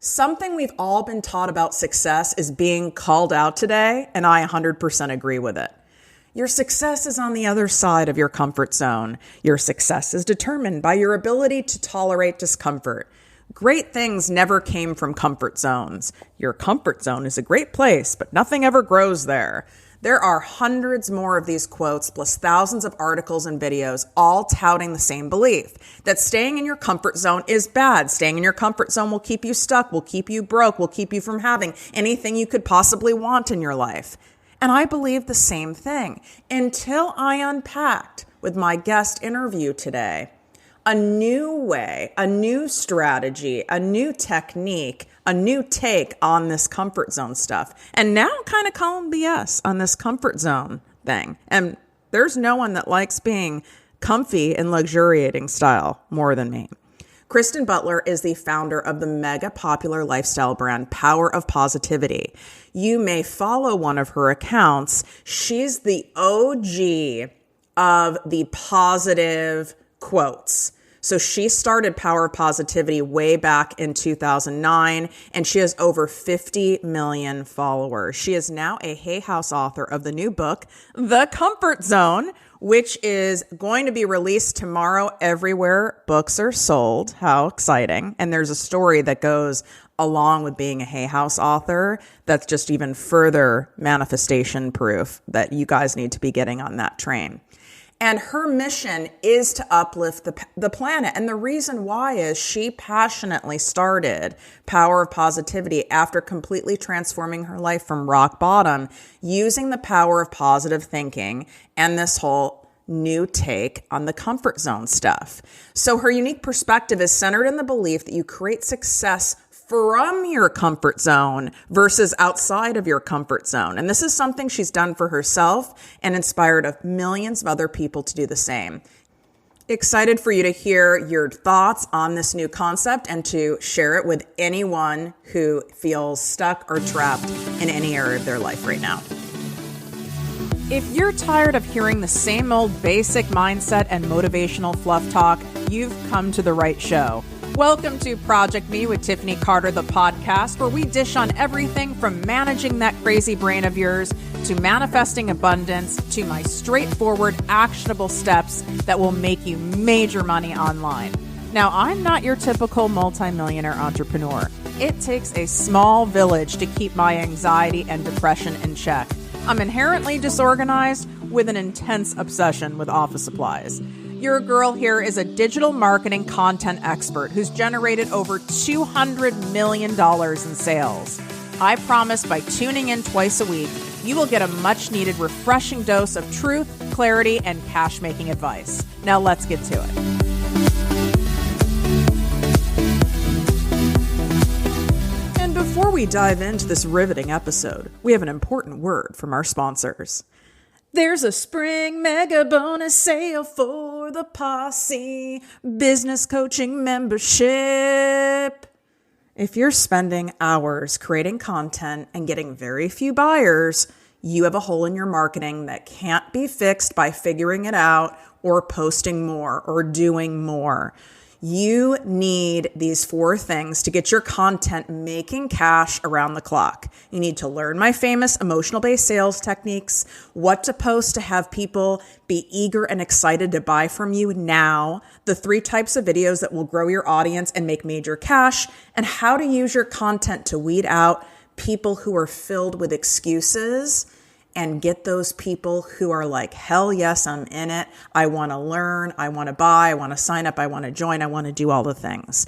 Something we've all been taught about success is being called out today, and I 100% agree with it. Your success is on the other side of your comfort zone. Your success is determined by your ability to tolerate discomfort. Great things never came from comfort zones. Your comfort zone is a great place, but nothing ever grows there. There are hundreds more of these quotes, plus thousands of articles and videos, all touting the same belief that staying in your comfort zone is bad. Staying in your comfort zone will keep you stuck, will keep you broke, will keep you from having anything you could possibly want in your life. And I believe the same thing until I unpacked with my guest interview today a new way, a new strategy, a new technique, a new take on this comfort zone stuff. And now I'm kind of calling BS on this comfort zone thing. And there's no one that likes being comfy and luxuriating style more than me. Kristen Butler is the founder of the mega popular lifestyle brand Power of Positivity. You may follow one of her accounts. She's the OG of the positive quotes. So she started Power of Positivity way back in 2009, and she has over 50 million followers. She is now a Hay House author of the new book, The Comfort Zone, which is going to be released tomorrow everywhere books are sold. How exciting. And there's a story that goes along with being a Hay House author that's just even further manifestation proof that you guys need to be getting on that train. And her mission is to uplift the planet. And the reason why is she passionately started Power of Positivity after completely transforming her life from rock bottom, using the power of positive thinking and this whole new take on the comfort zone stuff. So her unique perspective is centered in the belief that you create success from your comfort zone versus outside of your comfort zone. And this is something she's done for herself and inspired of millions of other people to do the same. Excited for you to hear your thoughts on this new concept and to share it with anyone who feels stuck or trapped in any area of their life right now. If you're tired of hearing the same old basic mindset and motivational fluff talk, you've come to the right show. Welcome to ProjectME with Tiffany Carter, the podcast, where we dish on everything from managing that crazy brain of yours to manifesting abundance to my straightforward, actionable steps that will make you major money online. Now, I'm not your typical multimillionaire entrepreneur. It takes a small village to keep my anxiety and depression in check. I'm inherently disorganized with an intense obsession with office supplies. Your girl here is a digital marketing content expert who's generated over $200 million in sales. I promise by tuning in twice a week, you will get a much needed refreshing dose of truth, clarity, and cash making advice. Now let's get to it. And before we dive into this riveting episode, we have an important word from our sponsors. There's a spring mega bonus sale for the Posse business coaching membership. If you're spending hours creating content and getting very few buyers, you have a hole in your marketing that can't be fixed by figuring it out or posting more or doing more. You need these 4 things to get your content making cash around the clock. You need to learn my famous emotional-based sales techniques, what to post to have people be eager and excited to buy from you now, the 3 types of videos that will grow your audience and make major cash, and how to use your content to weed out people who are filled with excuses and get those people who are like, hell yes, I'm in it. I want to learn. I want to buy. I want to sign up. I want to join. I want to do all the things.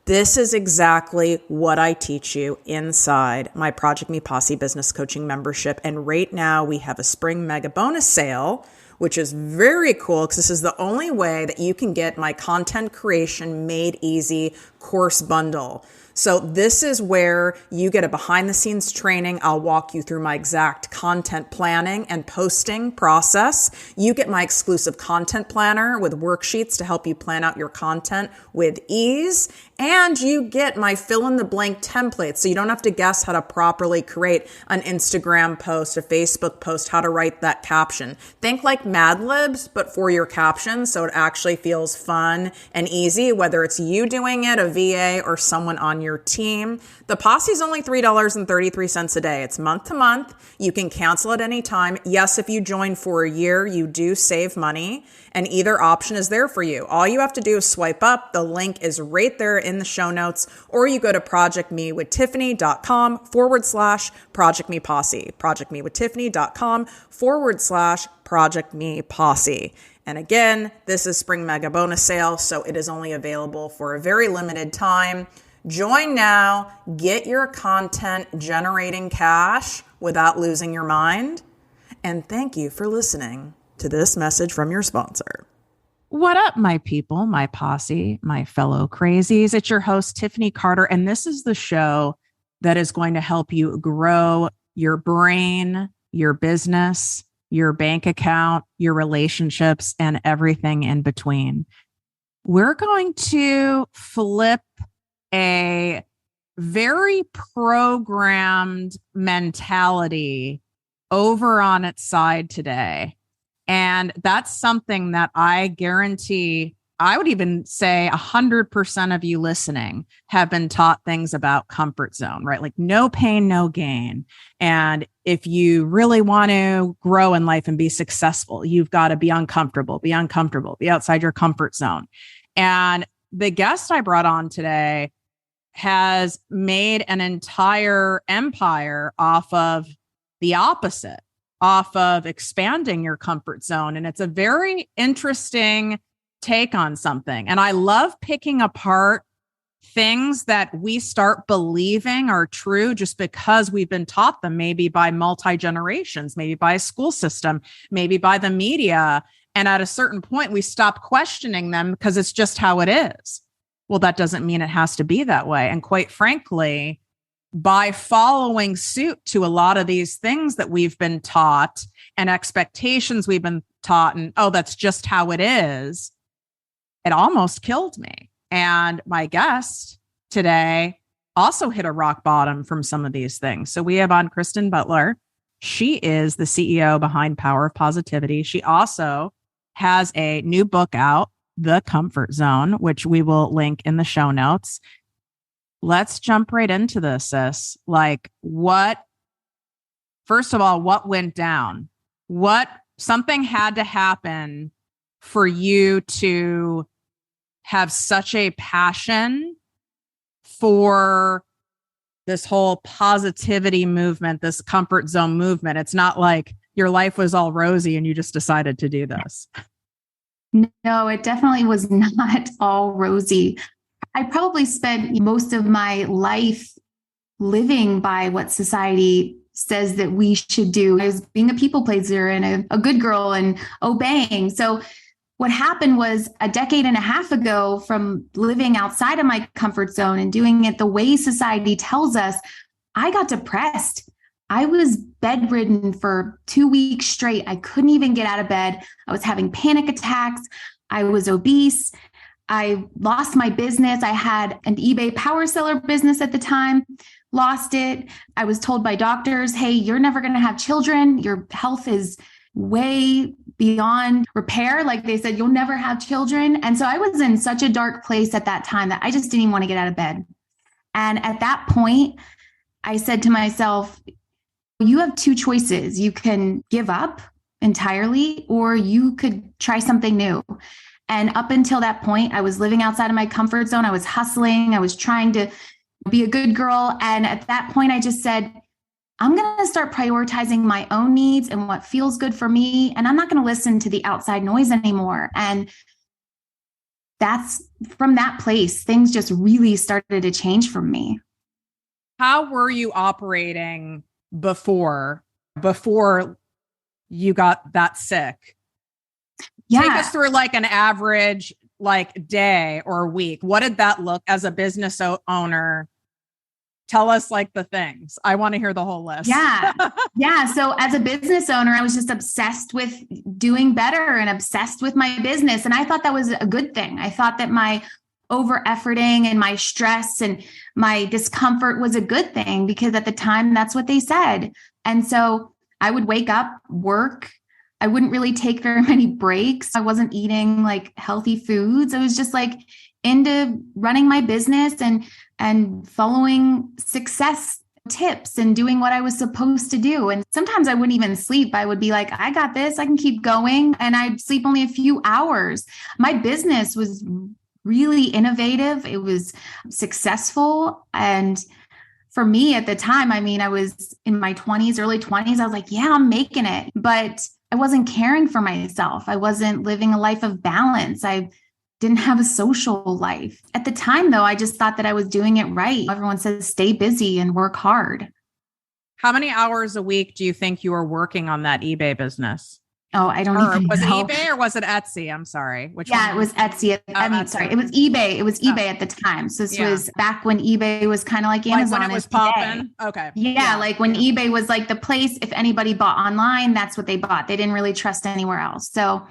This is exactly what I teach you inside my ProjectME Posse business coaching membership. And right now we have a spring mega bonus sale, which is very cool because this is the only way that you can get my content creation made easy course bundle. So this is where you get a behind the scenes training. I'll walk you through my exact content planning and posting process. You get my exclusive content planner with worksheets to help you plan out your content with ease. And you get my fill in the blank templates. So you don't have to guess how to properly create an Instagram post, a Facebook post, how to write that caption. Think like Mad Libs, but for your captions. So it actually feels fun and easy, whether it's you doing it, a VA, or someone on on your team. The posse is only $3.33 a day. It's month to month. You can cancel at any time. Yes, if you join for a year, you do save money, and either option is there for you. All you have to do is swipe up. The link is right there in the show notes, or you go to projectmewithtiffany.com/ProjectMe Posse, projectmewithtiffany.com/ProjectMe Posse. And again, this is Spring Mega Bonus Sale, so it is only available for a very limited time. Join now, get your content generating cash without losing your mind. And thank you for listening to this message from your sponsor. What up, my people, my posse, my fellow crazies? It's your host, Tiffany Carter, and this is the show that is going to help you grow your brain, your business, your bank account, your relationships, and everything in between. We're going to flip a very programmed mentality over on its side today. And that's something that I guarantee, I would even say 100% of you listening have been taught things about comfort zone, right? Like no pain, no gain. And if you really want to grow in life and be successful, you've got to be uncomfortable, be outside your comfort zone. And the guest I brought on today has made an entire empire off of the opposite, off of expanding your comfort zone. And it's a very interesting take on something. And I love picking apart things that we start believing are true just because we've been taught them, maybe by multi-generations, maybe by a school system, maybe by the media. And at a certain point, we stop questioning them because it's just how it is. Well, that doesn't mean it has to be that way. And quite frankly, by following suit to a lot of these things that we've been taught and expectations we've been taught, and oh, that's just how it is, it almost killed me. And my guest today also hit a rock bottom from some of these things. So we have on Kristen Butler. She is the CEO behind Power of Positivity. She also has a new book out, The Comfort Zone, which we will link in the show notes. Let's jump right into this, sis. First of all, what went down? Something had to happen for you to have such a passion for this whole positivity movement, this comfort zone movement. It's not like your life was all rosy and you just decided to do this. No, it definitely was not all rosy. I probably spent most of my life living by what society says that we should do. I was being a people pleaser and a good girl and obeying. So what happened was a decade and a half ago, from living outside of my comfort zone and doing it the way society tells us, I got depressed. I was bedridden for 2 weeks straight. I couldn't even get out of bed. I was having panic attacks. I was obese. I lost my business. I had an eBay power seller business at the time, lost it. I was told by doctors, hey, you're never going to have children. Your health is way beyond repair. Like they said, you'll never have children. And so I was in such a dark place at that time that I just didn't even want to get out of bed. And at that point, I said to myself, you have two choices. You can give up entirely, or you could try something new. And up until that point, I was living outside of my comfort zone. I was hustling. I was trying to be a good girl. And at that point, I just said, I'm going to start prioritizing my own needs and what feels good for me. And I'm not going to listen to the outside noise anymore. And that's from that place, things just really started to change for me. How were you operating before you got that sick? Yeah. Take us through like an average day or week. What did that look as a business owner? Tell us like the things. I want to hear the whole list. Yeah. Yeah. So as a business owner, I was just obsessed with doing better and obsessed with my business. And I thought that was a good thing. I thought that my over efforting and my stress and my discomfort was a good thing, because at the time that's what they said. And so I would wake up, work, I wouldn't really take very many breaks. I wasn't eating like healthy foods. I was just like into running my business and following success tips and doing what I was supposed to do. And sometimes I wouldn't even sleep. I would be like, I got this, I can keep going. And I'd sleep only a few hours. My business was really innovative. It was successful. And for me at the time, I mean, I was in my 20s, early 20s. I was like, yeah, I'm making it. But I wasn't caring for myself. I wasn't living a life of balance. I didn't have a social life. At the time, though, I just thought that I was doing it right. Everyone says stay busy and work hard. How many hours a week do you think you were working on that eBay business? Oh, I don't even know. Was it eBay or was it Etsy? I'm sorry. It was Etsy. Sorry. It was eBay. It was eBay at the time. So this was back when eBay was kind of like Amazon. Like when it was popping? Okay. Yeah, like when eBay was like the place, if anybody bought online, that's what they bought. They didn't really trust anywhere else. So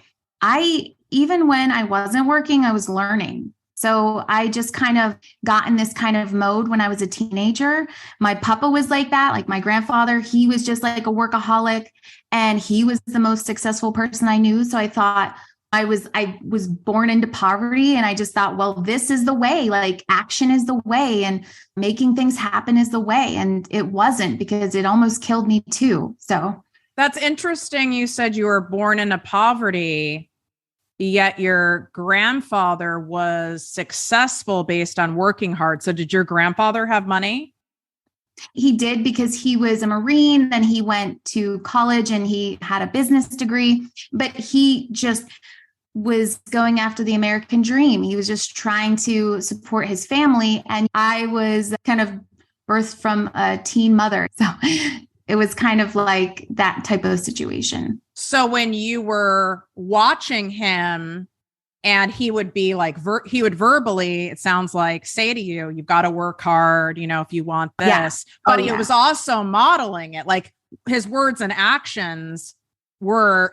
even when I wasn't working, I was learning. So I just kind of got in this kind of mode when I was a teenager. My papa was like that. Like my grandfather, he was just like a workaholic and he was the most successful person I knew. So I thought I was born into poverty and I just thought, well, this is the way, like action is the way and making things happen is the way. And it wasn't, because it almost killed me too. So that's interesting. You said you were born into poverty, yet your grandfather was successful based on working hard. So did your grandfather have money? He did, because he was a Marine. Then he went to college and he had a business degree, but he just was going after the American dream. He was just trying to support his family. And I was kind of birthed from a teen mother. So it was kind of like that type of situation. So when you were watching him and he would be like, he would verbally, it sounds like, say to you, you've got to work hard, if you want this, but he was also modeling it. Like his words and actions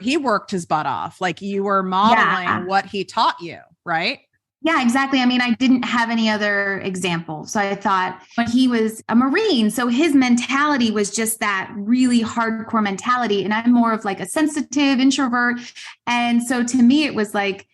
he worked his butt off. Like you were modeling what he taught you, right? Yeah, exactly. I mean, I didn't have any other example. So I thought, when he was a Marine, so his mentality was just that really hardcore mentality. And I'm more of like a sensitive introvert. And so to me, it was like,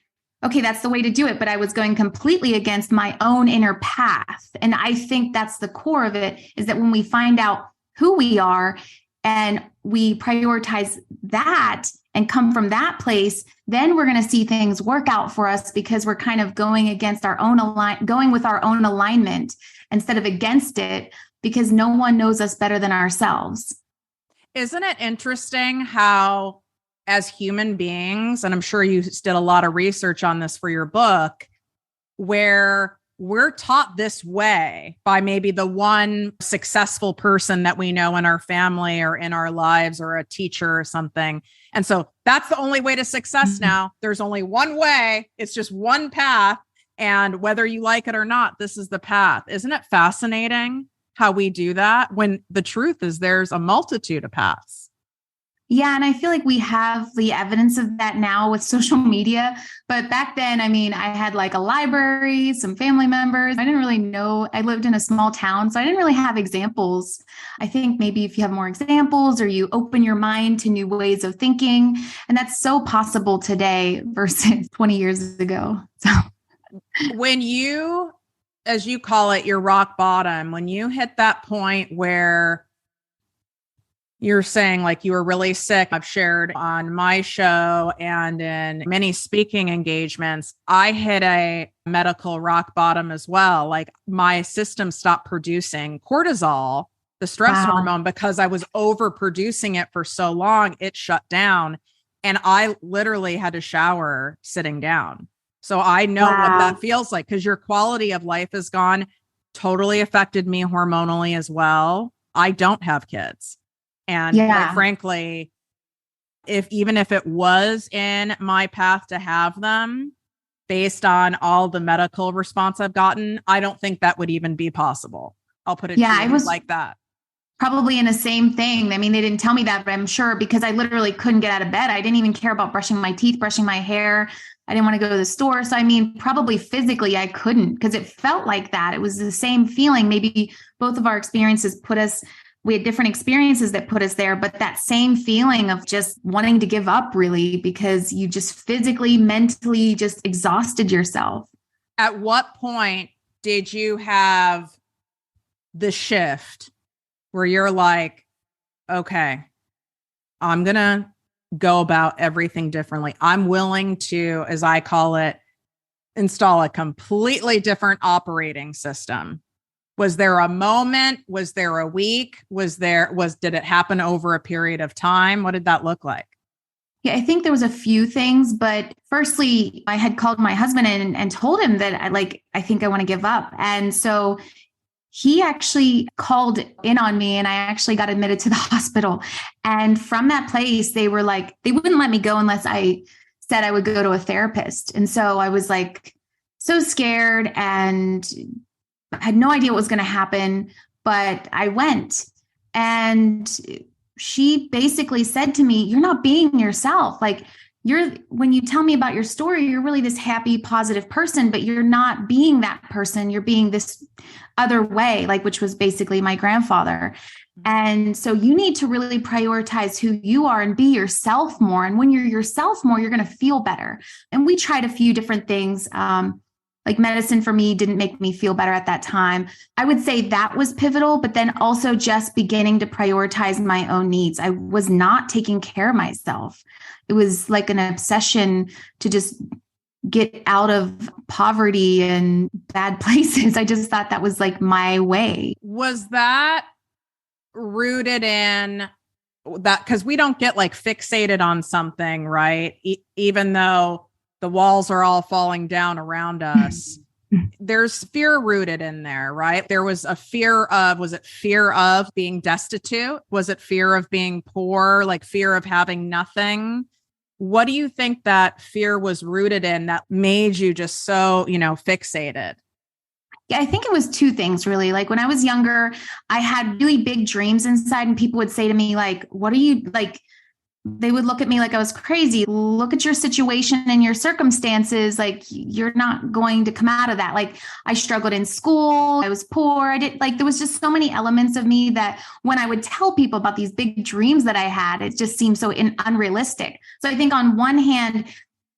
okay, that's the way to do it. But I was going completely against my own inner path. And I think that's the core of it, is that when we find out who we are and we prioritize that and come from that place, then we're going to see things work out for us, because we're kind of going against our own going with our own alignment instead of against it, because no one knows us better than ourselves. Isn't it interesting how, as human beings, and I'm sure you did a lot of research on this for your book, where we're taught this way by maybe the one successful person that we know in our family or in our lives, or a teacher or something. And so that's the only way to success now. There's only one way. It's just one path. And whether you like it or not, this is the path. Isn't it fascinating how we do that, when the truth is there's a multitude of paths? Yeah. And I feel like we have the evidence of that now with social media. But back then, I mean, I had like a library, some family members. I didn't really know. I lived in a small town, so I didn't really have examples. I think maybe if you have more examples, or you open your mind to new ways of thinking, and that's so possible today versus 20 years ago. So when you, as you call it, your rock bottom, when you hit that point where you're saying like you were really sick, I've shared on my show and in many speaking engagements, I hit a medical rock bottom as well. Like my system stopped producing cortisol, the stress hormone, because I was overproducing it for so long, it shut down. And I literally had to shower sitting down. So I know what that feels like, because your quality of life is gone. Totally affected me hormonally as well. I don't have kids. And quite frankly, even if it was in my path to have them, based on all the medical response I've gotten, I don't think that would even be possible. I'll put it I was like that. Probably in the same thing. I mean, they didn't tell me that, but I'm sure, because I literally couldn't get out of bed. I didn't even care about brushing my teeth, brushing my hair. I didn't want to go to the store. So, I mean, probably physically I couldn't, because it felt like that. It was the same feeling. Maybe both of our experiences put us we had different experiences that put us there, but that same feeling of just wanting to give up really, because you just physically, mentally just exhausted yourself. At what point did you have the shift where you're like, okay, I'm going to go about everything differently. I'm willing to, as I call it, install a completely different operating system. Was there a moment? Was there a week? Did it happen over a period of time? What did that look like? Yeah, I think there was a few things, but firstly, I had called my husband in and told him that I think I want to give up. And so he actually called in on me and I actually got admitted to the hospital. And from that place, they were like, they wouldn't let me go unless I said I would go to a therapist. And so I was like so scared and I had no idea what was going to happen, but I went. And she basically said to me, you're not being yourself. Like when you tell me about your story, you're really this happy, positive person, but you're not being that person. You're being this other way, which was basically my grandfather. And so you need to really prioritize who you are and be yourself more. And when you're yourself more, you're going to feel better. And we tried a few different things. Like medicine for me didn't make me feel better at that time. I would say that was pivotal, but then also just beginning to prioritize my own needs. I was not taking care of myself. It was like an obsession to just get out of poverty and bad places. I just thought that was like my way. Was that rooted in that? Because we don't get fixated on something, right? Even though the walls are all falling down around us. There's fear rooted in there, right? There was a fear of, was it fear of being destitute? Was it fear of being poor? Fear of having nothing? What do you think that fear was rooted in that made you just so, fixated? Yeah, I think it was two things really. When I was younger, I had really big dreams inside and people would say to me, what are you they would look at me like I was crazy. Look at your situation and your circumstances. You're not going to come out of that. I struggled in school. I was poor. There was just so many elements of me that when I would tell people about these big dreams that I had, it just seemed so unrealistic. So I think on one hand,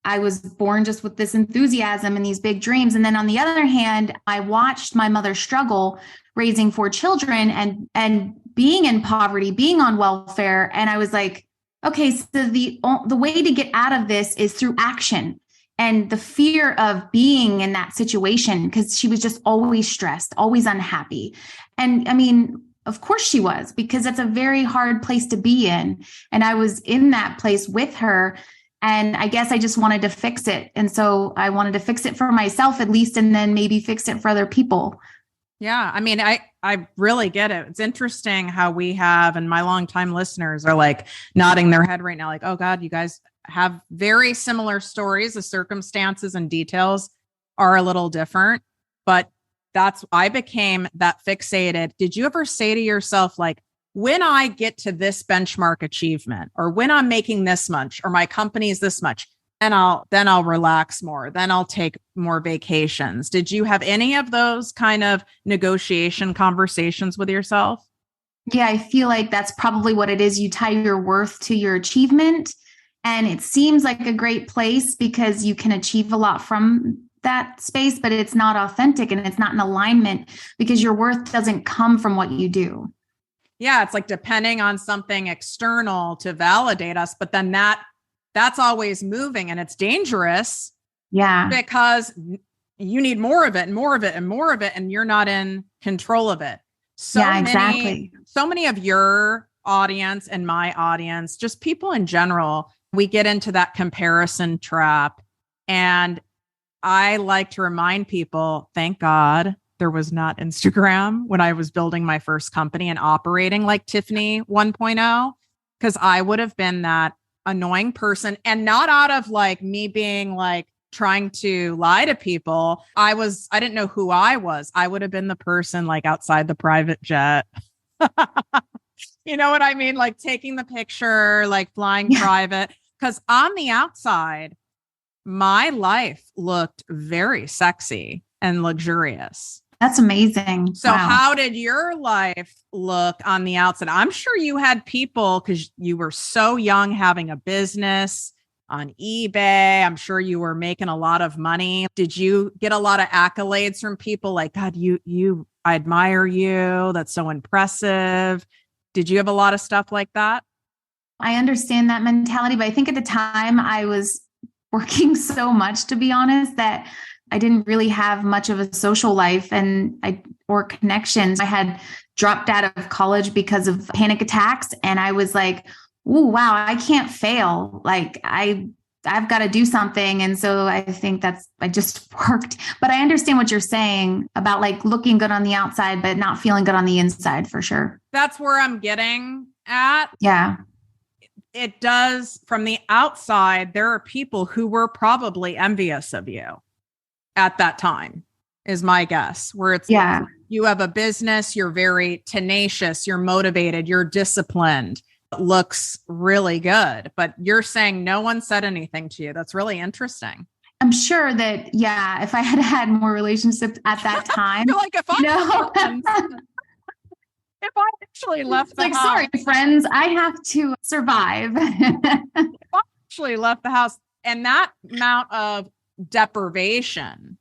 I was born just with this enthusiasm and these big dreams. And then on the other hand, I watched my mother struggle raising 4 children and being in poverty, being on welfare. And I was like, okay, so the way to get out of this is through action and the fear of being in that situation, because she was just always stressed, always unhappy. And I mean, of course she was, because that's a very hard place to be in. And I was in that place with her. And I guess I just wanted to fix it. And so I wanted to fix it for myself at least, and then maybe fix it for other people. Yeah. I mean, I really get it. It's interesting how we have, and my longtime listeners are nodding their head right now, oh God, you guys have very similar stories. The circumstances and details are a little different, but I became that fixated. Did you ever say to yourself, when I get to this benchmark achievement, or when I'm making this much, or my company's this much, and then I'll relax more, then I'll take more vacations. Did you have any of those kind of negotiation conversations with yourself? Yeah, I feel like that's probably what it is. You tie your worth to your achievement. And it seems like a great place because you can achieve a lot from that space, but it's not authentic and it's not in alignment because your worth doesn't come from what you do. Yeah, it's depending on something external to validate us, but then that's always moving and it's dangerous. Yeah. Because you need more of it and more of it and more of it, and you're not in control of it. Exactly. So many of your audience and my audience, just people in general, we get into that comparison trap. And I like to remind people, thank God there was not Instagram when I was building my first company and operating like Tiffany 1.0, because I would have been that annoying person, and not out of me being trying to lie to people. I didn't know who I was. I would have been the person outside the private jet. You know what I mean? Taking the picture, flying private. Because on the outside, my life looked very sexy and luxurious. That's amazing. So wow. How did your life look on the outside? I'm sure you had people, because you were so young, having a business on eBay. I'm sure you were making a lot of money. Did you get a lot of accolades from people like, God, I admire you. That's so impressive. Did you have a lot of stuff like that? I understand that mentality, but I think at the time I was working so much, to be honest, that I didn't really have much of a social life or connections. I had dropped out of college because of panic attacks. And I was like, oh, wow, I can't fail. Like I've got to do something. And so I think I just worked, but I understand what you're saying about like looking good on the outside, but not feeling good on the inside, for sure. That's where I'm getting at. Yeah. It does, from the outside, there are people who were probably envious of you at that time, is my guess, where it's like, you have a business, you're very tenacious, you're motivated, you're disciplined. It looks really good, but you're saying no one said anything to you. That's really interesting. I'm sure that, if I had had more relationships at that time, you're like, if I actually left the house. Sorry, friends, I have to survive. If I actually left the house, and that amount of deprivation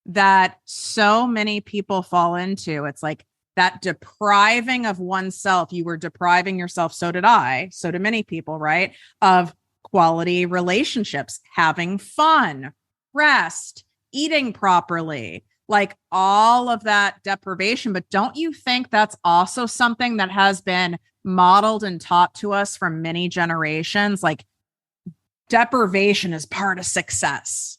that so many people fall into, it's like that depriving of oneself. You were depriving yourself. So did I. So do many people, right? Of quality relationships, having fun, rest, eating properly. Like all of that deprivation. But don't you think that's also something that has been modeled and taught to us from many generations? Like deprivation is part of success.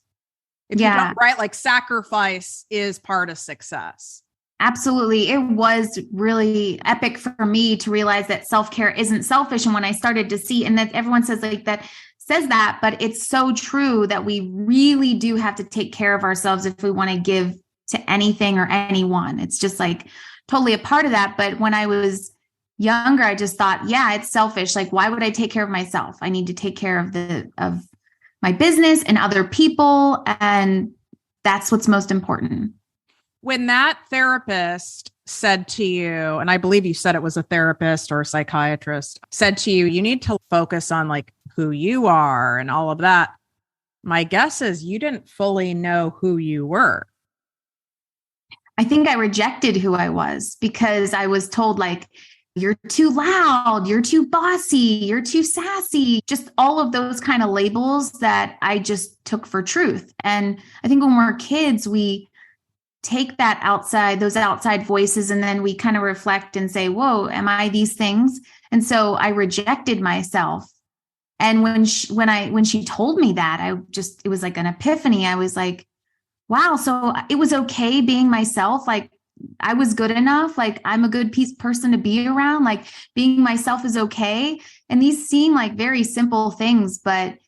If you don't, right? Like sacrifice is part of success. Absolutely. It was really epic for me to realize that self-care isn't selfish. And when I started to see, and that everyone says that, but it's so true that we really do have to take care of ourselves if we want to give to anything or anyone. It's just like totally a part of that. But when I was younger, I just thought, it's selfish. Like, why would I take care of myself? I need to take care of my business and other people. And that's what's most important. When that therapist said to you, and I believe you said it was a therapist or a psychiatrist, said to you, you need to focus on like who you are and all of that. My guess is you didn't fully know who you were. I think I rejected who I was because I was told like, you're too loud, you're too bossy, you're too sassy, just all of those kind of labels that I just took for truth. And I think when we're kids, we take those outside voices, and then we kind of reflect and say, whoa, am I these things? And so I rejected myself. And when she told me that, it was like an epiphany. I was like, wow, so it was okay being myself. Like I was good enough. Like I'm a good person to be around. Like being myself is okay. And these seem like very simple things, but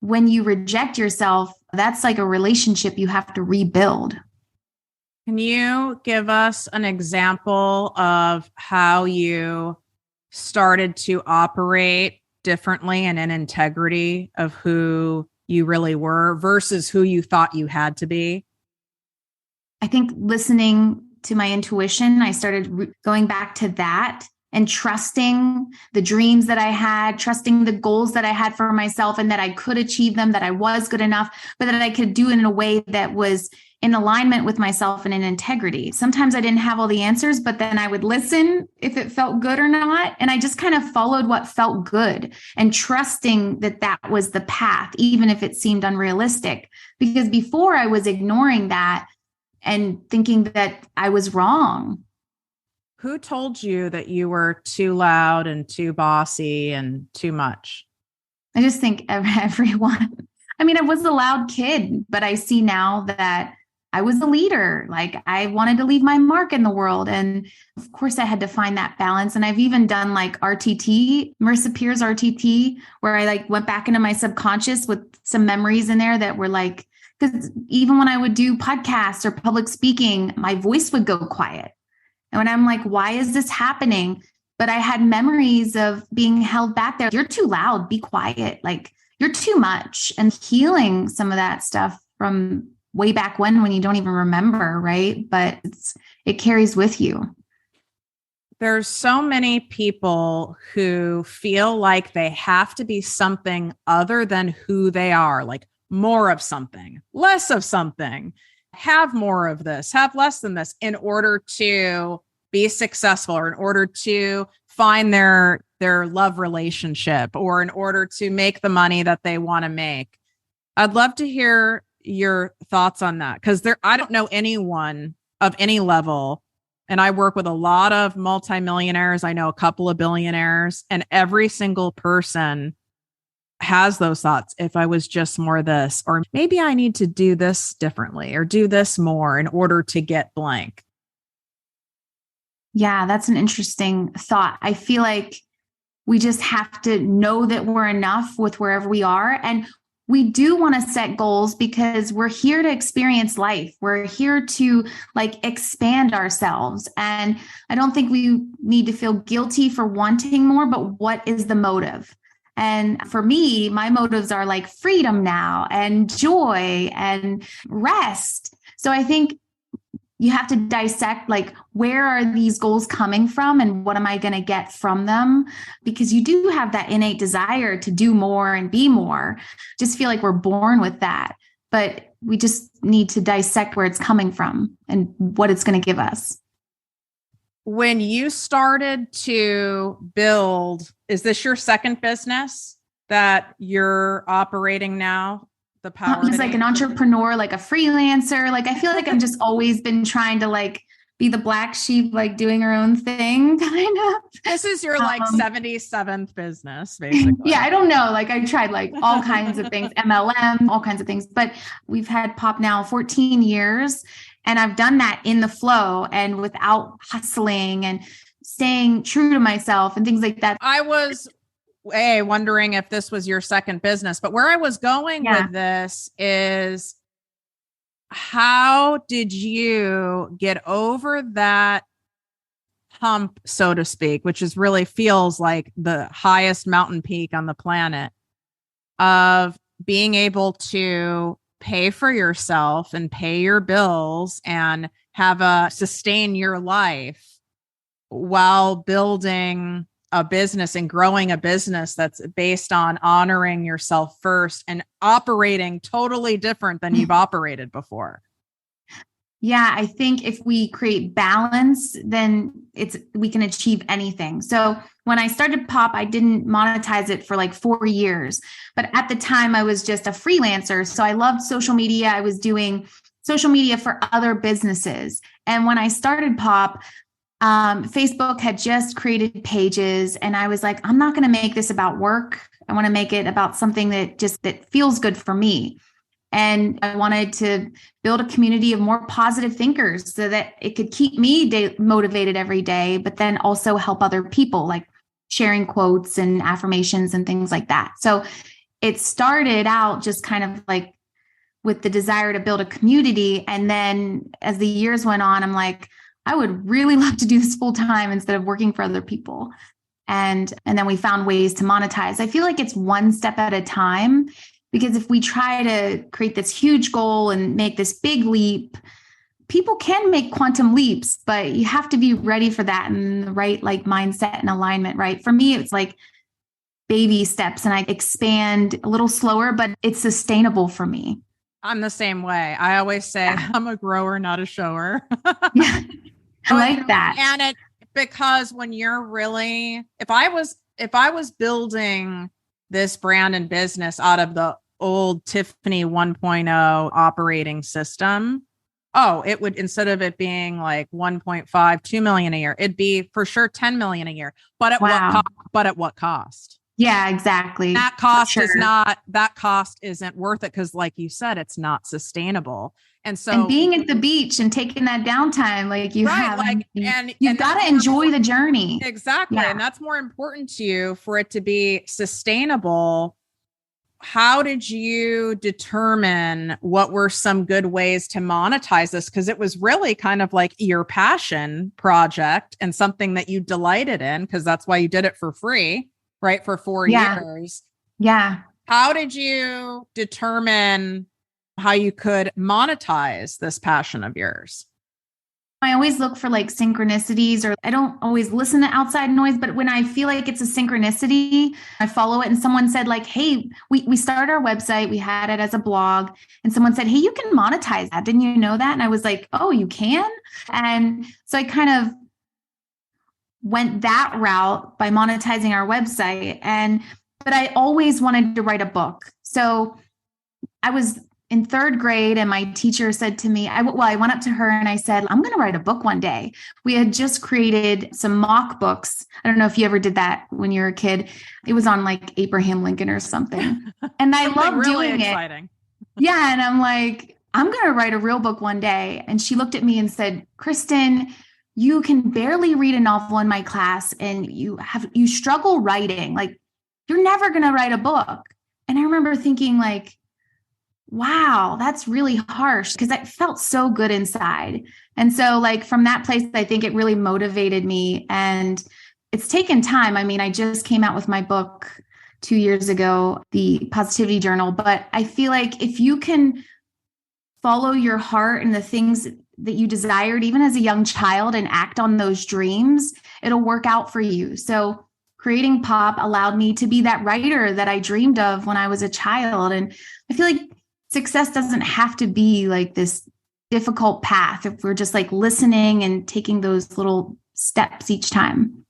when you reject yourself, that's like a relationship you have to rebuild. Can you give us an example of how you started to operate differently and in integrity of who you really were versus who you thought you had to be? I think listening to my intuition, I started going back to that and trusting the dreams that I had, trusting the goals that I had for myself, and that I could achieve them, that I was good enough, but that I could do it in a way that was in alignment with myself and in integrity. Sometimes I didn't have all the answers, but then I would listen if it felt good or not. And I just kind of followed what felt good and trusting that that was the path, even if it seemed unrealistic. Because before I was ignoring that and thinking that I was wrong. Who told you that you were too loud and too bossy and too much? I just think everyone. I mean, I was a loud kid, but I see now that I was a leader. Like I wanted to leave my mark in the world. And of course I had to find that balance. And I've even done like RTT, Marissa Peer's RTT, where I like went back into my subconscious with some memories in there that were like, because even when I would do podcasts or public speaking, my voice would go quiet. And when I'm like, why is this happening? But I had memories of being held back there. You're too loud, be quiet. Like you're too much, and healing some of that stuff from way back when you don't even remember, right? But it carries with you. There's so many people who feel like they have to be something other than who they are, like more of something, less of something, have more of this, have less than this in order to be successful, or in order to find their love relationship, or in order to make the money that they want to make. I'd love to hear your thoughts on that, because I don't know anyone of any level. And I work with a lot of multimillionaires. I know a couple of billionaires, and every single person has those thoughts. If I was just more this, or maybe I need to do this differently or do this more in order to get blank. Yeah, that's an interesting thought. I feel like we just have to know that we're enough with wherever we are. And we do want to set goals because we're here to experience life. We're here to like expand ourselves. And I don't think we need to feel guilty for wanting more, but what is the motive? And for me, my motives are like freedom now and joy and rest. So I think you have to dissect, like, where are these goals coming from and what am I going to get from them? Because you do have that innate desire to do more and be more. Just feel like we're born with that, but we just need to dissect where it's coming from and what it's going to give us. When you started to build, is this your second business that you're operating now? The power. Just like an entrepreneur, like a freelancer. Like, I feel like I've just always been trying to like be the black sheep, like doing her own thing, kind of. This is your like 77th business, basically. Yeah, I don't know. Like, I tried like all kinds of things, MLM, all kinds of things. But we've had Pop now 14 years, and I've done that in the flow and without hustling and staying true to myself and things like that. I was wondering if this was your second business, but where I was going with this is, how did you get over that hump, so to speak, which is really feels like the highest mountain peak on the planet, of being able to pay for yourself and pay your bills and sustain your life while building a business and growing a business that's based on honoring yourself first and operating totally different than you've operated before? Yeah, I think if we create balance, then we can achieve anything. So when I started Pop, I didn't monetize it for like 4 years, but at the time I was just a freelancer. So I loved social media. I was doing social media for other businesses. And when I started Pop, Facebook had just created pages, and I was like, I'm not going to make this about work. I want to make it about something that feels good for me. And I wanted to build a community of more positive thinkers so that it could keep me motivated every day, but then also help other people, like sharing quotes and affirmations and things like that. So it started out just kind of like with the desire to build a community. And then as the years went on, I'm like, I would really love to do this full time instead of working for other people. And then we found ways to monetize. I feel like it's one step at a time, because if we try to create this huge goal and make this big leap, people can make quantum leaps, but you have to be ready for that and the right like mindset and alignment, right? For me, it's like baby steps, and I expand a little slower, but it's sustainable for me. I'm the same way. I always say I'm a grower, not a shower. Yeah. I like that. And because when you're really, if I was building this brand and business out of the old Tiffany 1.0 operating system, it would, instead of it being like 1.5, 2 million a year, it'd be for sure 10 million a year. But at what cost? Yeah, exactly. That cost that cost isn't worth it, because like you said, it's not sustainable. And being at the beach and taking that downtime, like you have, like, you've got to enjoy the journey. Exactly. Yeah. And that's more important to you for it to be sustainable. How did you determine what were some good ways to monetize this? Because it was really kind of like your passion project and something that you delighted in, because that's why you did it for free, right? For 4 years. Yeah. How did you determine how you could monetize this passion of yours. I always look for like synchronicities, or I don't always listen to outside noise, but when I feel like it's a synchronicity, I follow it. And someone said like, hey, we started our website. We had it as a blog. And someone said, hey, you can monetize that. Didn't you know that? And I was like, oh, you can? And so I kind of went that route by monetizing our website. But I always wanted to write a book. So I was in third grade and my teacher said to me, I went up to her and I said, I'm going to write a book one day. We had just created some mock books. I don't know if you ever did that when you were a kid. It was on like Abraham Lincoln or something. And I loved really doing exciting. it. Yeah. And I'm like, I'm going to write a real book one day. And she looked at me and said, Kristen, you can barely read a novel in my class and you struggle writing. Like, you're never going to write a book. And I remember thinking like, wow, that's really harsh, because I felt so good inside. And so like from that place, I think it really motivated me, and it's taken time. I mean, I just came out with my book 2 years ago, the Positivity Journal, but I feel like if you can follow your heart and the things that you desired, even as a young child, and act on those dreams, it'll work out for you. So creating Pop allowed me to be that writer that I dreamed of when I was a child. And I feel like success doesn't have to be like this difficult path if we're just like listening and taking those little steps each time.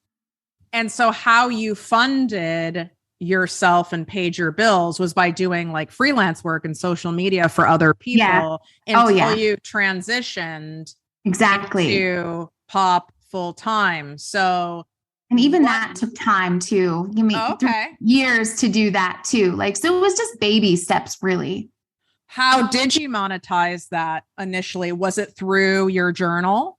And so how you funded yourself and paid your bills was by doing like freelance work and social media for other people until you transitioned into Pop full time. So, and even that took time too. You mean years to do that too. Like, so it was just baby steps, really. How did you monetize that initially? Was it through your journal?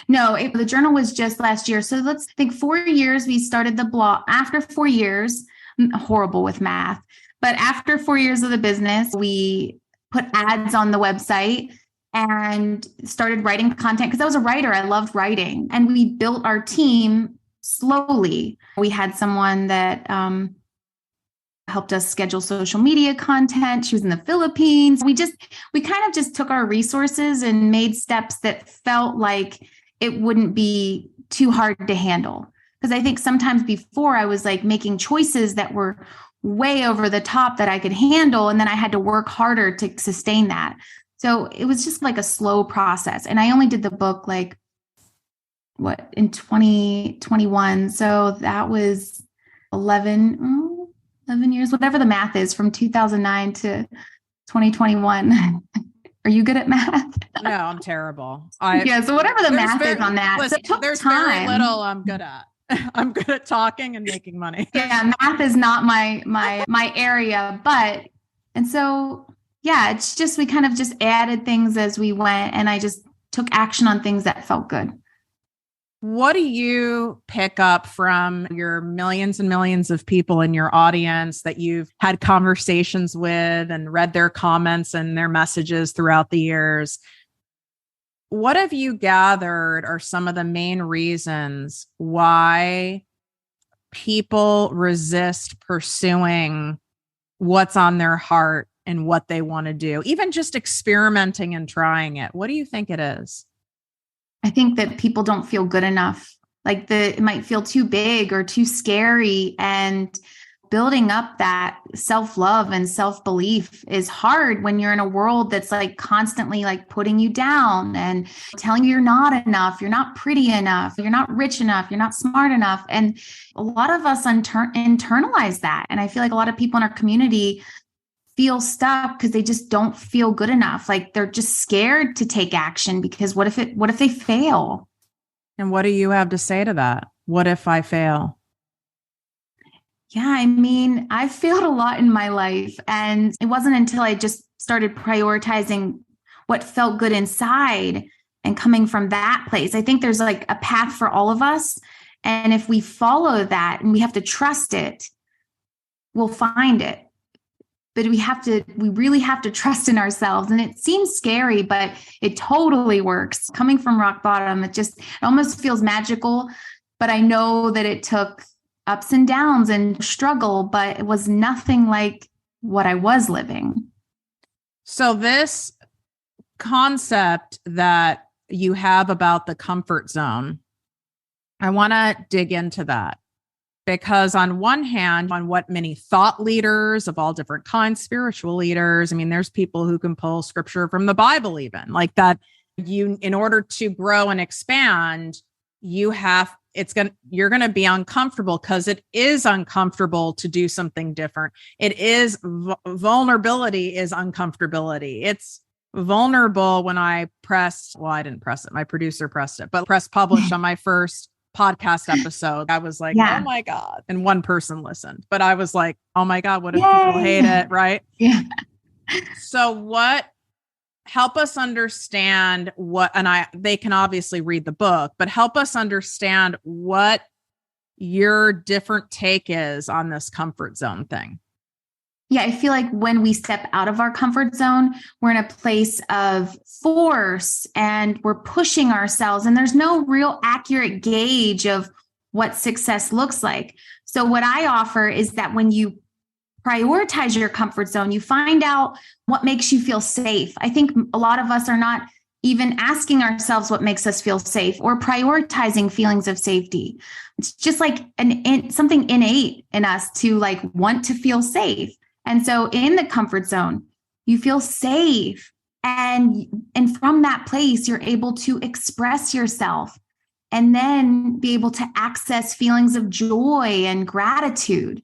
No, the journal was just last year. So let's think 4 years, we started the blog. After 4 years, I'm horrible with math, but after 4 years of the business, we put ads on the website and started writing content, because I was a writer. I loved writing, and we built our team slowly. We had someone that helped us schedule social media content. She was in the Philippines. We kind of just took our resources and made steps that felt like it wouldn't be too hard to handle. Because I think sometimes before I was like making choices that were way over the top that I could handle, and then I had to work harder to sustain that. So it was just like a slow process. And I only did the book like in 2021. So that was 11 years, whatever the math is, from 2009 to 2021. Are you good at math? No, I'm terrible. So whatever the math is on that. Listen, so it took there's time. very little I'm good at. I'm good at talking and making money. Yeah, math is not my area, it's just, we kind of just added things as we went, and I just took action on things that felt good. What do you pick up from your millions and millions of people in your audience that you've had conversations with and read their comments and their messages throughout the years? What have you gathered are some of the main reasons why people resist pursuing what's on their heart and what they want to do, even just experimenting and trying it? What do you think it is? I think that people don't feel good enough. Like it might feel too big or too scary, and building up that self-love and self-belief is hard when you're in a world that's like constantly like putting you down and telling you you're not enough, you're not pretty enough, you're not rich enough, you're not smart enough. And a lot of us internalize that. And I feel like a lot of people in our community feel stuck because they just don't feel good enough. Like they're just scared to take action, because what if they fail? And what do you have to say to that? What if I fail? Yeah, I mean, I've failed a lot in my life, and it wasn't until I just started prioritizing what felt good inside and coming from that place. I think there's like a path for all of us. And if we follow that and we have to trust it, we'll find it. But we really have to trust in ourselves. And it seems scary, but it totally works. Coming from rock bottom, it almost feels magical. But I know that it took ups and downs and struggle, but it was nothing like what I was living. So this concept that you have about the comfort zone, I want to dig into that because on one hand, on what many thought leaders of all different kinds, spiritual leaders, I mean, there's people who can pull scripture from the Bible, even like that. In order to grow and expand, you're going to be uncomfortable because it is uncomfortable to do something different. It is vulnerability is uncomfortability. It's vulnerable when I didn't press it. My producer pressed it, but press publish on my first podcast episode. I was like, oh my God. And one person listened, but I was like, oh my God, what if people hate it? Right. Yeah. So help us understand they can obviously read the book, but help us understand what your different take is on this comfort zone thing. Yeah, I feel like when we step out of our comfort zone, we're in a place of force and we're pushing ourselves, and there's no real accurate gauge of what success looks like. So what I offer is that when you prioritize your comfort zone, you find out what makes you feel safe. I think a lot of us are not even asking ourselves what makes us feel safe or prioritizing feelings of safety. It's just like something innate in us to like want to feel safe. And so in the comfort zone, you feel safe. And from that place, you're able to express yourself and then be able to access feelings of joy and gratitude.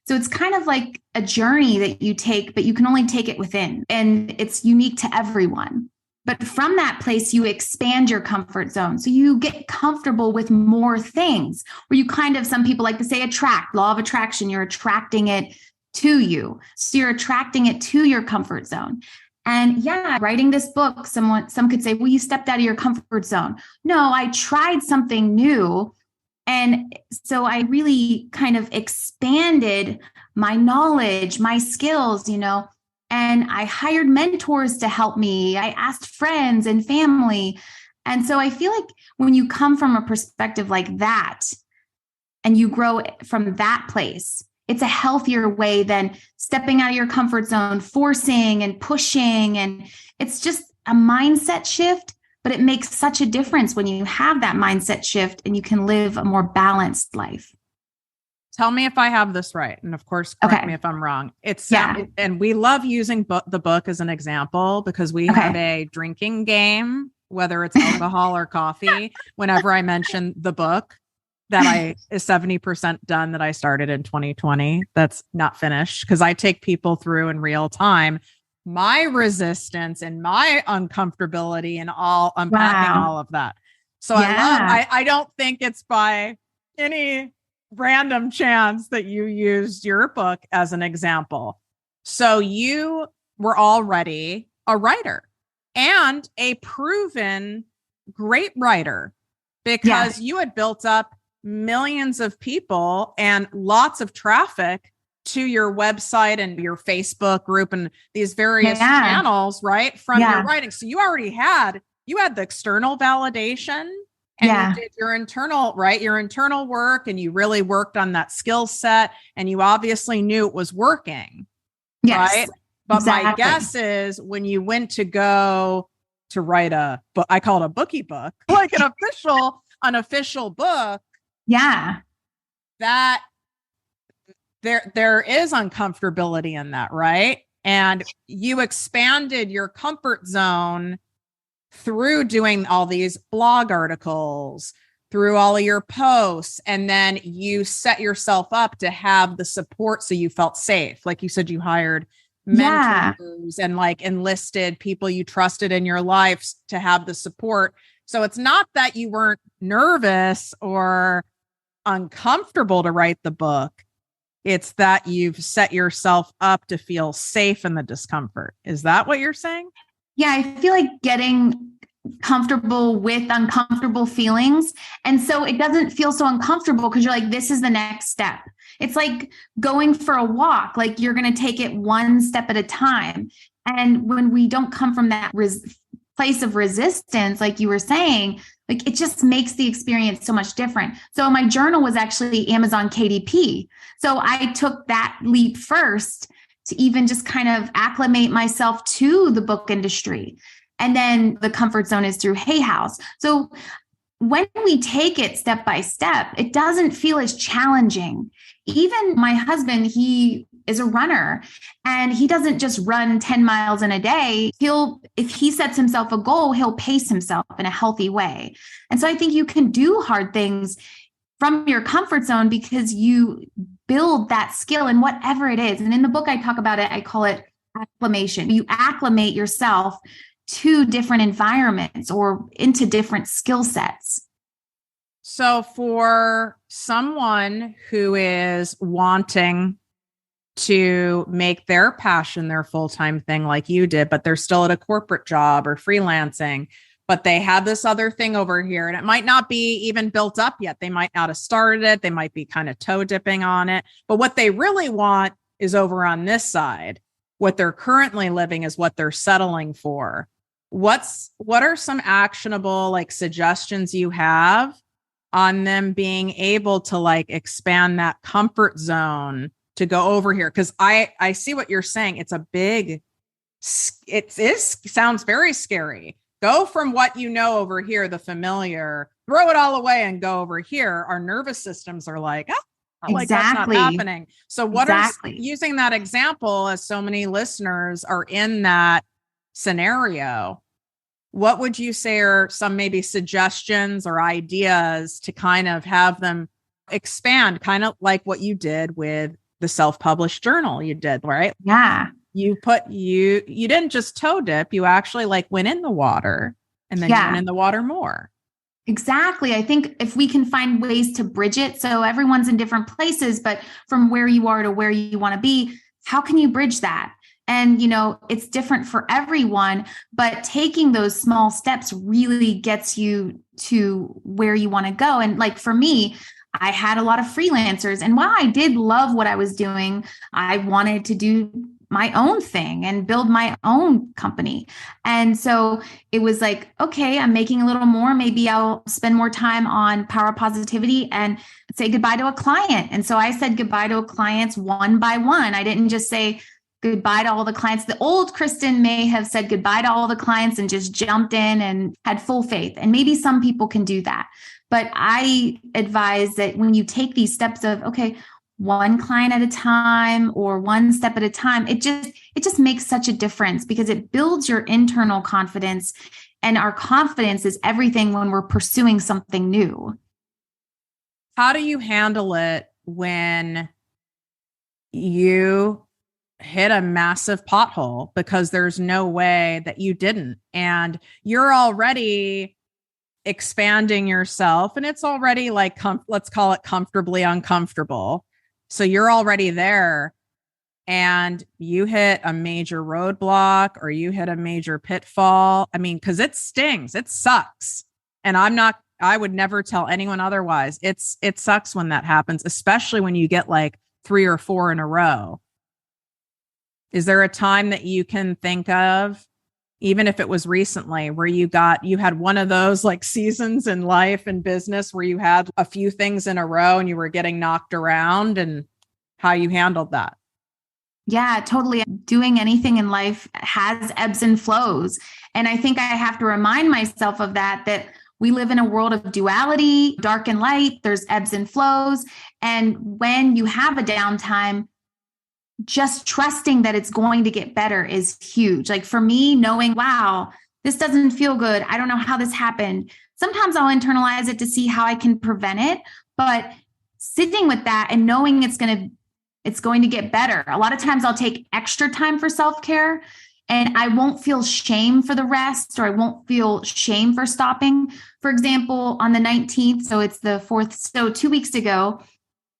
So it's kind of like a journey that you take, but you can only take it within, and it's unique to everyone. But from that place, you expand your comfort zone. So you get comfortable with more things, where you some people like to say law of attraction, you're attracting it to you. So you're attracting it to your comfort zone. And writing this book, some could say, well, you stepped out of your comfort zone. No, I tried something new. And so I really kind of expanded my knowledge, my skills, and I hired mentors to help me. I asked friends and family. And so I feel like when you come from a perspective like that and you grow from that place, it's a healthier way than stepping out of your comfort zone, forcing and pushing. And it's just a mindset shift. But it makes such a difference when you have that mindset shift and you can live a more balanced life. Tell me if I have this right. And of course, correct me if I'm wrong. And we love using the book as an example because we have a drinking game, whether it's alcohol or coffee. Whenever I mention the book that is 70% done that I started in 2020, that's not finished because I take people through in real time my resistance and my uncomfortability and all unpacking all of that. So I don't think it's by any random chance that you used your book as an example. So you were already a writer and a proven great writer because you had built up millions of people and lots of traffic to your website and your Facebook group and these various channels, right? From your writing. So you had the external validation and you did your internal work and you really worked on that skill set and you obviously knew it was working. Yes, right? But my guess is when you went to go to write a book, I call it a bookie book, like an official book. Yeah. That there is uncomfortability in that, right? And you expanded your comfort zone through doing all these blog articles, through all of your posts, and then you set yourself up to have the support so you felt safe. Like you said, you hired mentors and like enlisted people you trusted in your life to have the support. So it's not that you weren't nervous or uncomfortable to write the book. It's that you've set yourself up to feel safe in the discomfort. Is that what you're saying? Yeah, I feel like getting comfortable with uncomfortable feelings. And so it doesn't feel so uncomfortable because you're like, this is the next step. It's like going for a walk, like you're going to take it one step at a time. And when we don't come from that place of resistance, like you were saying, like it just makes the experience so much different. So my journal was actually Amazon KDP. So I took that leap first to even just kind of acclimate myself to the book industry. And then the comfort zone is through Hay House. So when we take it step by step, it doesn't feel as challenging. Even my husband, he is a runner and he doesn't just run 10 miles in a day. If he sets himself a goal, he'll pace himself in a healthy way. And so I think you can do hard things from your comfort zone because you build that skill in whatever it is. And in the book, I talk about it, I call it acclimation. You acclimate yourself to different environments or into different skill sets. So for someone who is wanting to make their passion their full-time thing like you did, but they're still at a corporate job or freelancing, but they have this other thing over here and it might not be even built up yet. They might not have started it. They might be kind of toe dipping on it. But what they really want is over on this side. What they're currently living is what they're settling for. What are some actionable like suggestions you have on them being able to like expand that comfort zone to go over here? Because I see what you're saying. It's a big, sounds very scary. Go from what you know over here, the familiar, throw it all away and go over here. Our nervous systems are like, like that's not happening. So what are, using that example, as so many listeners are in that scenario, what would you say are some maybe suggestions or ideas to kind of have them expand, kind of like what you did with the self-published journal you did, right? Yeah. You didn't just toe dip, you actually like went in the water and then you went in the water more. Exactly. I think if we can find ways to bridge it, so everyone's in different places, but from where you are to where you want to be, how can you bridge that? And, it's different for everyone, but taking those small steps really gets you to where you want to go. And like for me, I had a lot of freelancers. And while I did love what I was doing, I wanted to do my own thing and build my own company. And so it was like, okay, I'm making a little more. Maybe I'll spend more time on power positivity and say goodbye to a client. And so I said goodbye to clients one by one. I didn't just say goodbye to all the clients. The old Kristen may have said goodbye to all the clients and just jumped in and had full faith. And maybe some people can do that. But I advise that when you take these steps of, okay, one client at a time or one step at a time, it just makes such a difference because it builds your internal confidence, and our confidence is everything when we're pursuing something new. How do you handle it when you hit a massive pothole because there's no way that you didn't, and you're already expanding yourself and it's already like, let's call it comfortably uncomfortable. So you're already there and you hit a major roadblock or you hit a major pitfall. I mean, because it stings, it sucks. And I would never tell anyone otherwise. It sucks when that happens, especially when you get like 3 or 4 in a row. Is there a time that you can think of, even if it was recently, where you had one of those like seasons in life and business where you had a few things in a row and you were getting knocked around, and how you handled that? Yeah, totally. Doing anything in life has ebbs and flows. And I think I have to remind myself of that we live in a world of duality, dark and light, there's ebbs and flows. And when you have a downtime, just trusting that it's going to get better is huge. Like for me, knowing, wow, this doesn't feel good. I don't know how this happened. Sometimes I'll internalize it to see how I can prevent it, but sitting with that and knowing it's going to get better. A lot of times I'll take extra time for self-care and I won't feel shame for the rest, or I won't feel shame for stopping. For example, on the 19th, so it's the 4th, so 2 weeks ago,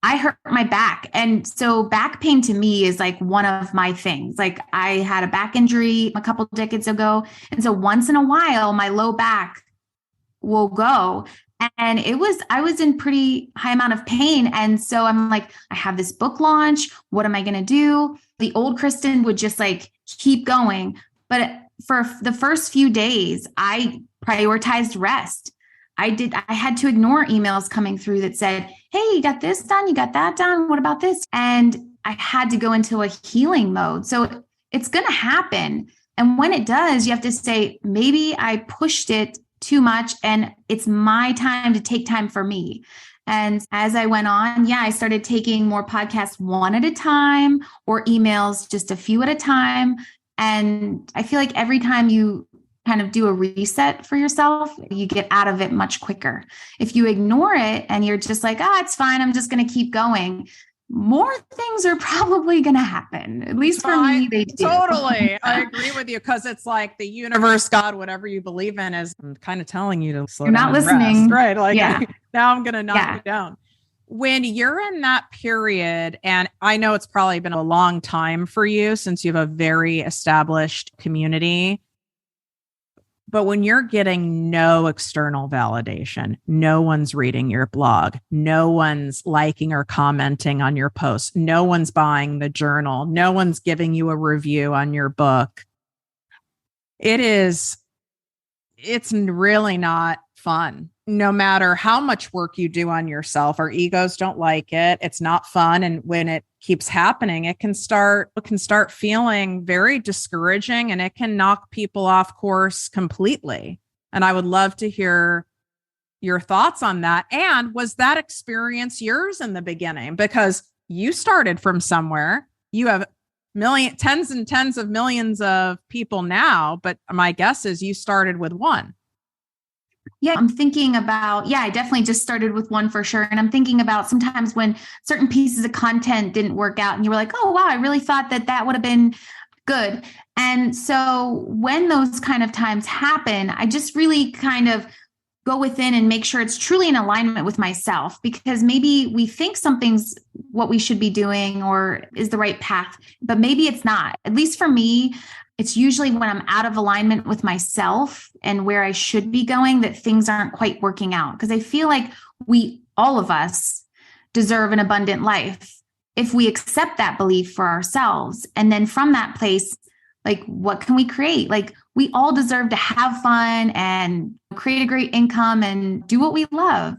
I hurt my back. And so back pain to me is like one of my things. Like I had a back injury a couple of decades ago. And so once in a while, my low back will go. And I was in pretty high amount of pain. And so I'm like, I have this book launch. What am I going to do? The old Kristen would just like keep going. But for the first few days, I prioritized rest. I had to ignore emails coming through that said, hey, you got this done, you got that done, what about this? And I had to go into a healing mode. So it's going to happen. And when it does, you have to say, maybe I pushed it too much and it's my time to take time for me. And as I went on, I started taking more podcasts one at a time or emails just a few at a time. And I feel like every time you kind of do a reset for yourself, you get out of it much quicker. If you ignore it and you're just like, it's fine, I'm just going to keep going, more things are probably going to happen. At least for me, they do. Totally. I agree with you, because it's like the universe, God, whatever you believe in, is kind of telling you to slow down. You're not listening. Rest, right? Like now I'm going to knock you down. When you're in that period, and I know it's probably been a long time for you since you have a very established community, but when you're getting no external validation, no one's reading your blog, no one's liking or commenting on your posts, no one's buying the journal, no one's giving you a review on your book, it's really not fun. No matter how much work you do on yourself, our egos don't like it. It's not fun. And when it keeps happening, it can start feeling very discouraging, and it can knock people off course completely. And I would love to hear your thoughts on that. And was that experience yours in the beginning? Because you started from somewhere. You have tens and tens of millions of people now, but my guess is you started with one. Yeah, I'm thinking about, I definitely just started with one for sure. And I'm thinking about sometimes when certain pieces of content didn't work out and you were like, oh, wow, I really thought that would have been good. And so when those kind of times happen, I just really kind of go within and make sure it's truly in alignment with myself, because maybe we think something's what we should be doing or is the right path, but maybe it's not. At least for me, it's usually when I'm out of alignment with myself and where I should be going that things aren't quite working out. Because I feel like all of us deserve an abundant life if we accept that belief for ourselves. And then from that place, like, what can we create? Like, we all deserve to have fun and create a great income and do what we love.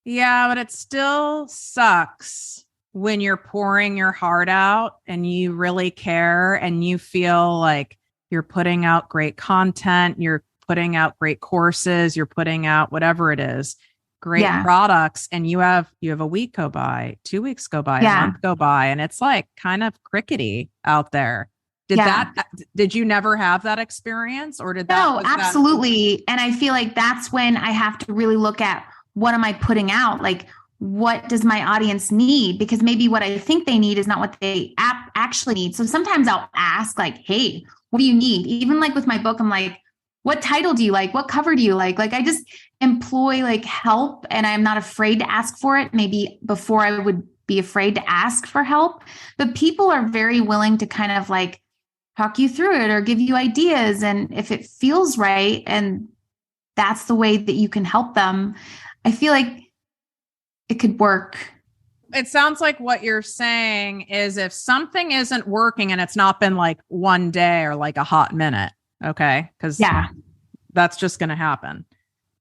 Yeah, but it still sucks when you're pouring your heart out and you really care and you feel like you're putting out great content, you're putting out great courses, you're putting out whatever it is, great products, and you have a week go by, 2 weeks go by, a month go by, and it's like kind of crickety out there. Did you never have that experience, or No, absolutely. And I feel like that's when I have to really look at, what am I putting out? Like, what does my audience need? Because maybe what I think they need is not what they actually need. So sometimes I'll ask, like, hey, what do you need? Even like with my book, I'm like, what title do you like? What cover do you like? Like, I just employ like help, and I'm not afraid to ask for it. Maybe before I would be afraid to ask for help, but people are very willing to kind of like talk you through it or give you ideas. And if it feels right, and that's the way that you can help them, I feel like it could work. It sounds like what you're saying is, if something isn't working and it's not been like one day or like a hot minute, okay? Because that's just going to happen.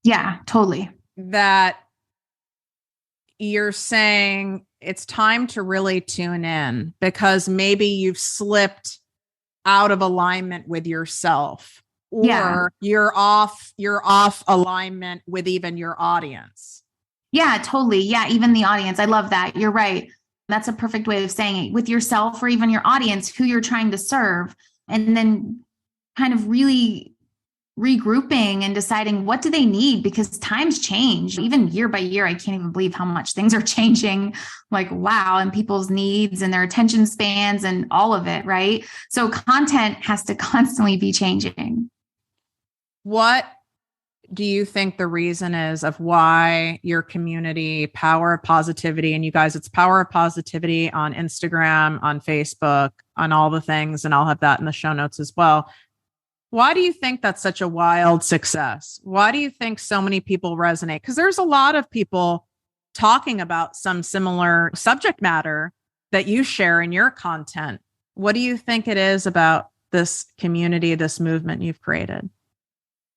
Yeah, totally. That you're saying it's time to really tune in, because maybe you've slipped out of alignment with yourself, or you're off alignment with even your audience. Yeah, totally. Yeah, even the audience. I love that. You're right. That's a perfect way of saying it, with yourself or even your audience, who you're trying to serve, and then kind of really regrouping and deciding what do they need, because times change. Even year by year, I can't even believe how much things are changing. Like, wow, and people's needs and their attention spans and all of it, right? So content has to constantly be changing. What do you think the reason is of why your community, Power of Positivity, and you guys, it's Power of Positivity on Instagram, on Facebook, on all the things, and I'll have that in the show notes as well. Why do you think that's such a wild success? Why do you think so many people resonate? Because there's a lot of people talking about some similar subject matter that you share in your content. What do you think it is about this community, this movement you've created?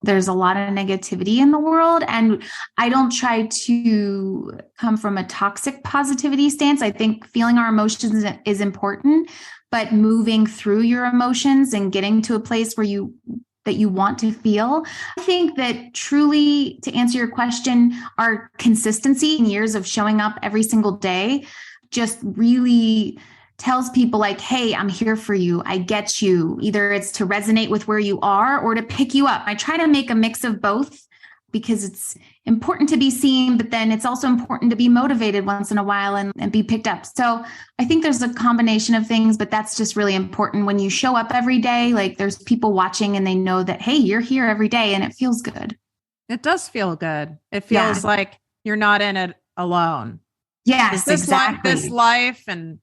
there's a lot of negativity in the world. And I don't try to come from a toxic positivity stance. I think feeling our emotions is important, but moving through your emotions and getting to a place where that you want to feel. I think that truly, to answer your question, our consistency in years of showing up every single day just really tells people like, hey, I'm here for you. I get you. Either it's to resonate with where you are or to pick you up. I try to make a mix of both because it's important to be seen, but then it's also important to be motivated once in a while and be picked up. So I think there's a combination of things, but that's just really important. When you show up every day, like there's people watching and they know that, hey, you're here every day, and it feels good. It does feel good. It feels like you're not in it alone. Yes, exactly. This life and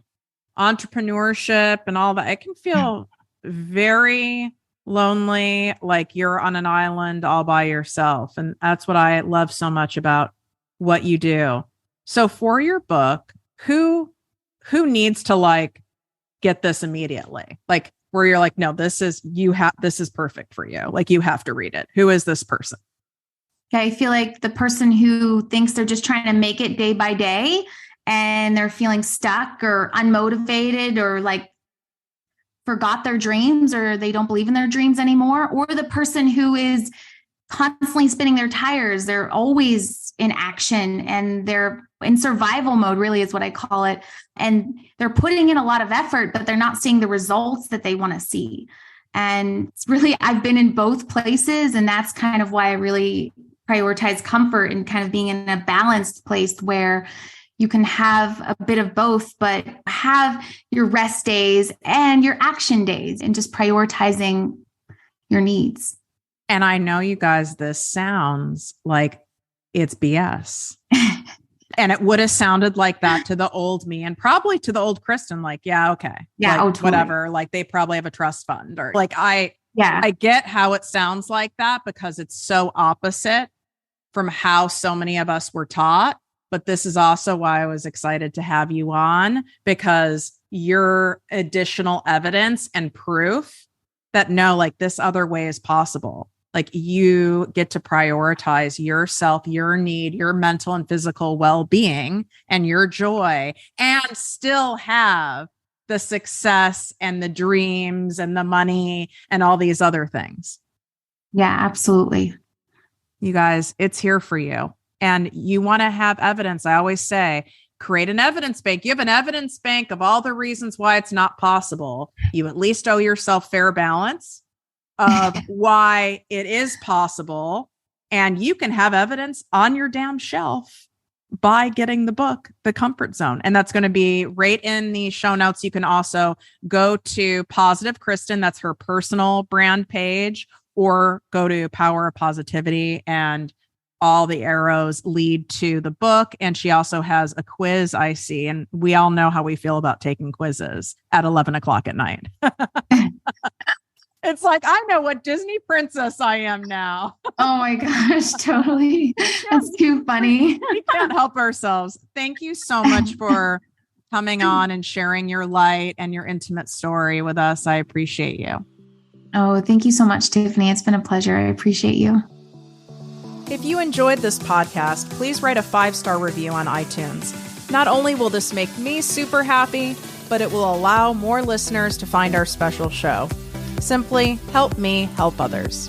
entrepreneurship and all that, it can feel very lonely, like you're on an island all by yourself. And that's what I love so much about what you do. So for your book, who needs to like get this immediately? Like where you're like, no, this is perfect for you. Like you have to read it. Who is this person? I feel like the person who thinks they're just trying to make it day by day and they're feeling stuck or unmotivated or like forgot their dreams or they don't believe in their dreams anymore, or the person who is constantly spinning their tires. They're always in action and they're in survival mode, really is what I call it. And they're putting in a lot of effort, but they're not seeing the results that they want to see. And it's really, I've been in both places. And that's kind of why I really prioritize comfort and kind of being in a balanced place where you can have a bit of both, but have your rest days and your action days and just prioritizing your needs. And I know you guys, this sounds like it's BS. And it would have sounded like that to the old me and probably to the old Kristen, like, yeah, okay. Yeah, like, totally. Whatever. Like they probably have a trust fund or like, I get how it sounds like that because it's so opposite from how so many of us were taught. But this is also why I was excited to have you on, because you're additional evidence and proof that no, like this other way is possible. Like you get to prioritize yourself, your need, your mental and physical well-being and your joy, and still have the success and the dreams and the money and all these other things. Yeah, absolutely. You guys, it's here for you. And you want to have evidence. I always say, create an evidence bank. You have an evidence bank of all the reasons why it's not possible. You at least owe yourself fair balance of why it is possible. And you can have evidence on your damn shelf by getting the book, The Comfort Zone. And that's going to be right in the show notes. You can also go to Positive Kristen. That's her personal brand page, or go to Power of Positivity, and all the arrows lead to the book. And she also has a quiz, I see. And we all know how we feel about taking quizzes at 11 o'clock at night. It's like, I know what Disney princess I am now. Oh my gosh, totally. That's too funny. We can't help ourselves. Thank you so much for coming on and sharing your light and your intimate story with us. I appreciate you. Oh, thank you so much, Tiffany. It's been a pleasure. I appreciate you. If you enjoyed this podcast, please write a 5-star review on iTunes. Not only will this make me super happy, but it will allow more listeners to find our special show. Simply help me help others.